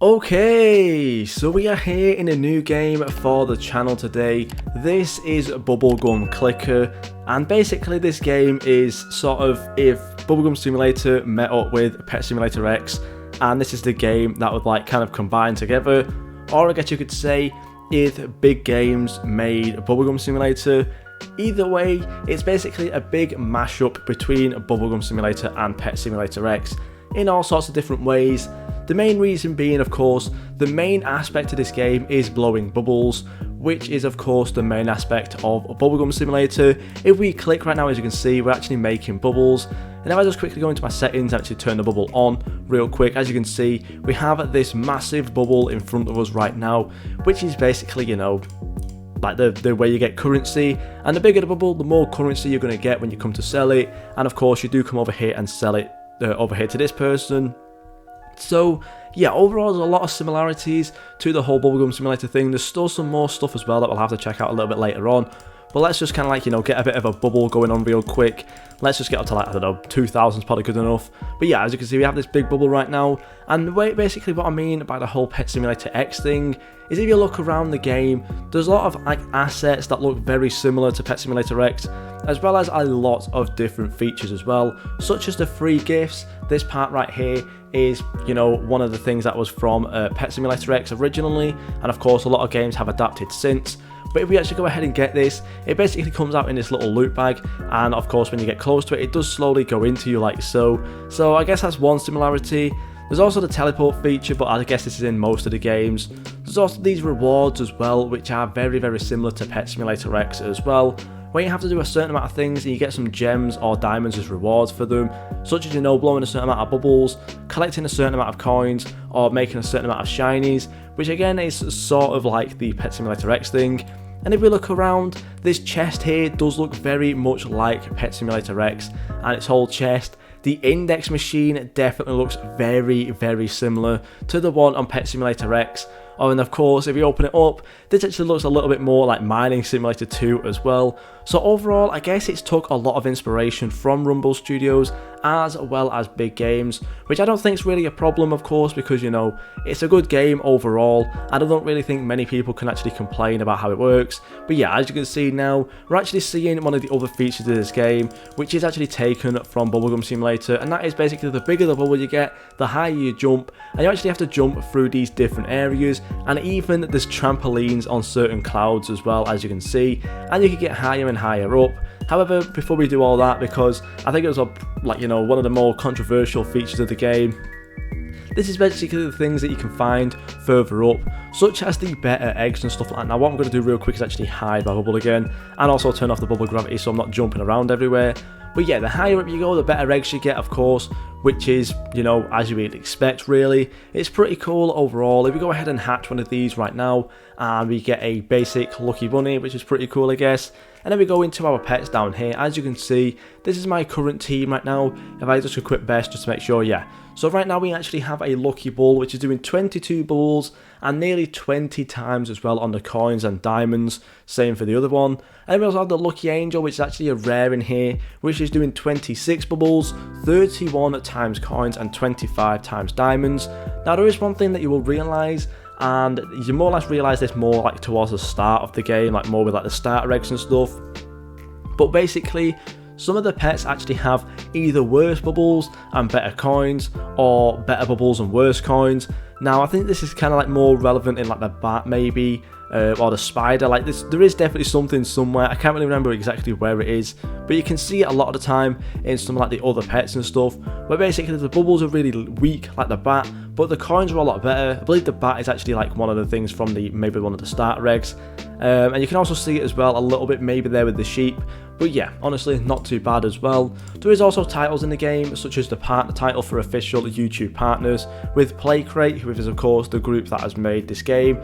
Okay, so we are here in a new game for the channel today. This is Bubblegum Clicker, and basically this game is sort of if Bubblegum Simulator met up with Pet Simulator X, and this is the game that would like kind of combine together, or I guess you could say if big games made Bubblegum Simulator. Either way, it's basically a big mashup between Bubblegum Simulator and Pet Simulator X in all sorts of different ways. The main reason being, of course, the main aspect of this game is blowing bubbles, which is of course the main aspect of Bubblegum Simulator. If we click right now, as you can see, we're actually making bubbles. And if I just quickly go into my settings and actually turn the bubble on real quick, as you can see, we have this massive bubble in front of us right now, which is basically, you know, like the way you get currency, and the bigger the bubble, the more currency you're going to get when you come to sell it. And of course you do come over here and sell it over here to this person. So yeah, overall there's a lot of similarities to the whole Bubblegum Simulator thing. There's still some more stuff as well that we'll have to check out a little bit later on. But let's just kind of like, you know, get a bit of a bubble going on real quick. Let's just get up to like, I don't know, 2,000 is probably good enough. But yeah, as you can see, we have this big bubble right now. And basically what I mean by the whole Pet Simulator X thing is if you look around the game, there's a lot of like assets that look very similar to Pet Simulator X, as well as a lot of different features as well, such as the free gifts. This part right here is, you know, one of the things that was from Pet Simulator X originally, and of course a lot of games have adapted since. But if we actually go ahead and get this, it basically comes out in this little loot bag, and of course when you get close to it, it does slowly go into you like so. So I guess that's one similarity. There's also the teleport feature, but I guess this is in most of the games. There's also these rewards as well, which are very, very similar to Pet Simulator X as well, where you have to do a certain amount of things and you get some gems or diamonds as rewards for them, such as, you know, blowing a certain amount of bubbles, collecting a certain amount of coins, or making a certain amount of shinies, which again is sort of like the Pet Simulator X thing. And if we look around, this chest here does look very much like Pet Simulator X, and its whole chest. The index machine definitely looks very, very similar to the one on Pet Simulator X. Oh, and of course, if you open it up, this actually looks a little bit more like Mining Simulator 2 as well. So overall, I guess it's took a lot of inspiration from Rumble Studios as well as big games, which I don't think is really a problem, of course, because, you know, it's a good game overall, and I don't really think many people can actually complain about how it works. But yeah, as you can see now, we're actually seeing one of the other features of this game, which is actually taken from Bubblegum Simulator, and that is basically the bigger the bubble you get, the higher you jump, and you actually have to jump through these different areas, and even there's trampolines on certain clouds as well, as you can see, and you can get higher and higher up. However, before we do all that, because I think it was like, you know, one of the more controversial features of the game, this is basically the things that you can find further up, such as the better eggs and stuff like that. Now what I'm going to do real quick is actually hide my bubble again, and also turn off the bubble gravity so I'm not jumping around everywhere. But yeah, the higher up you go, the better eggs you get, of course, which is, you know, as you would expect really. It's pretty cool overall. If we go ahead and hatch one of these right now, and we get a basic lucky bunny, which is pretty cool, I guess. And then we go into our pets down here. As you can see, this is my current team right now. If I just equip best, just to make sure, yeah. So right now we actually have a lucky bull, which is doing 22 bubbles and nearly 20 times as well on the coins and diamonds. Same for the other one. And we also have the lucky angel, which is actually a rare in here, which is doing 26 bubbles, 31 times coins and 25 times diamonds. Now there is one thing that you will realise, and you more or less realise this more like towards the start of the game, like more with like the starter eggs and stuff. But basically, some of the pets actually have either worse bubbles and better coins, or better bubbles and worse coins. Now I think this is kind of like more relevant in like the bat maybe, or the spider. Like this, there is definitely something somewhere. I can't really remember exactly where it is, but you can see it a lot of the time in some like the other pets and stuff, where basically the bubbles are really weak like the bat, but the coins are a lot better. I believe the bat is actually like one of the things from the maybe one of the starter eggs, and you can also see it as well a little bit maybe there with the sheep. But yeah, honestly, not too bad as well. There is also titles in the game, such as the partner title for official YouTube partners with PlayCrate, who is of course the group that has made this game.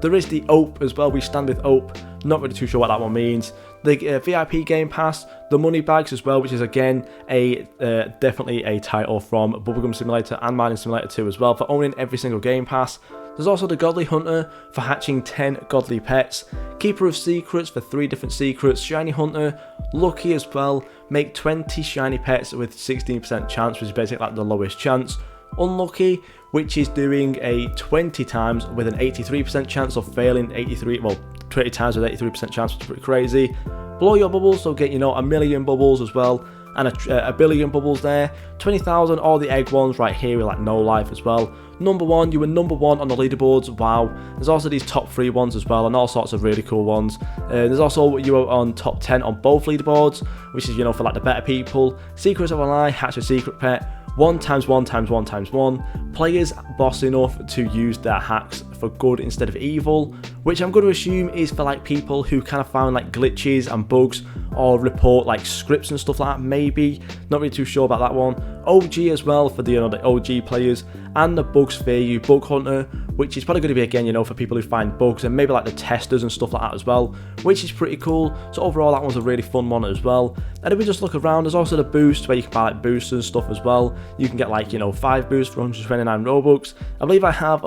There is the OPE as well, we stand with OPE, not really too sure what that one means. The VIP Game Pass, the money bags as well, which is again definitely a title from Bubblegum Simulator and Mining Simulator 2 as well, for owning every single Game Pass. There's also the Godly Hunter for hatching 10 godly pets, Keeper of Secrets for 3 different secrets, Shiny Hunter, Lucky as well, make 20 shiny pets with 16% chance, which is basically like the lowest chance. unlucky, which is doing a 20 times with an 83% chance of failing. 20 times with 83% chance, which is pretty crazy. Blow your bubbles, so get, you know, a million bubbles as well, and a billion bubbles there. 20,000, all the egg ones right here with like no life as well. Number 1, you were number 1 on the leaderboards. Wow. There's also these top 3 ones as well, and all sorts of really cool ones. There's also, you were on top 10 on both leaderboards, which is, you know, for like the better people. Secrets of a lie, hatch a secret pet. 1 times 1 times 1 times 1. Players boss enough to use their hacks for good instead of evil, which I'm going to assume is for like people who kind of found like glitches and bugs or report like scripts and stuff like that. Maybe, not really too sure about that one. OG as well for the, you know, the OG players, and the bugs fear you bug hunter, which is probably going to be again, you know, for people who find bugs, and maybe like the testers and stuff like that as well, which is pretty cool. So overall, that one's a really fun one as well. And if we just look around, there's also the boost where you can buy like boosts and stuff as well. You can get like, you know, 5 boosts for 129 Robux. I believe I have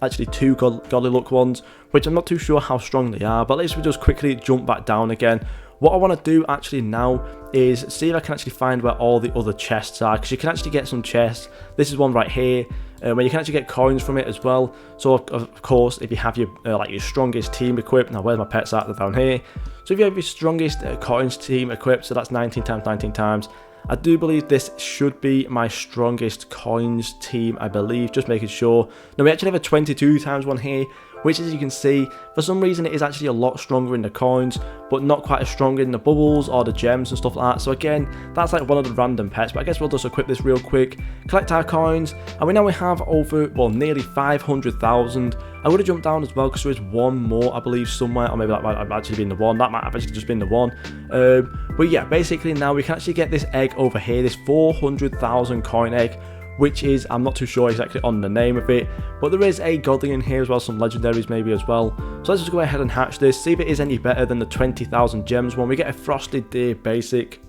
actually 2 godly luck ones, which I'm not too sure how strong they are, but let's just quickly jump back down again. What I want to do actually now is see if I can actually find where all the other chests are, because you can actually get some chests. This is one right here, where you can actually get coins from it as well. So of course, if you have your like your strongest team equipped, now where's my pets at? They're down here. So if you have your strongest coins team equipped, so that's 19 times 19 times. I do believe this should be my strongest coins team, I believe, just making sure. Now we actually have a 22 times one here, which as you can see, for some reason it is actually a lot stronger in the coins, but not quite as strong in the bubbles or the gems and stuff like that. So again, that's like one of the random pets, but I guess we'll just equip this real quick, collect our coins, and we have over, well, nearly 500,000. I'm going to jump down as well because there is one more, I believe, somewhere, or maybe that might have actually been the one. That might have actually just been the one. But yeah, basically now we can actually get this egg over here, this 400,000 coin egg, which is, I'm not too sure exactly on the name of it, but there is a godly in here as well, some legendaries maybe as well. So let's just go ahead and hatch this, see if it is any better than the 20,000 gems one. We get a frosted deer basic.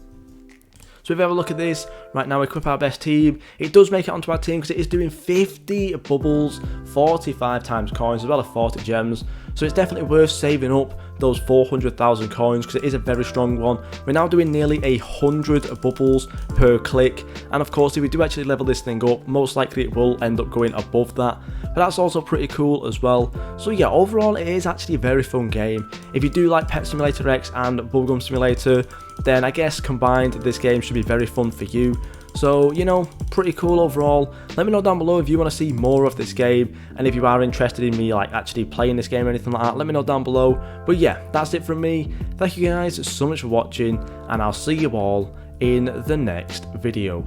So if we have a look at this, right now equip our best team. It does make it onto our team because it is doing 50 bubbles, 45 times coins, as well as 40 gems. So it's definitely worth saving up those 400,000 coins because it is a very strong one. We're now doing nearly 100 bubbles per click. And of course, if we do actually level this thing up, most likely it will end up going above that. But that's also pretty cool as well. So yeah, overall, it is actually a very fun game. If you do like Pet Simulator X and Bubblegum Simulator, then I guess combined this game should be very fun for you. So, you know, pretty cool overall. Let me know down below if you want to see more of this game, and if you are interested in me like actually playing this game or anything like that, let me know down below. But yeah, that's it from me. Thank you guys so much for watching, and I'll see you all in the next video.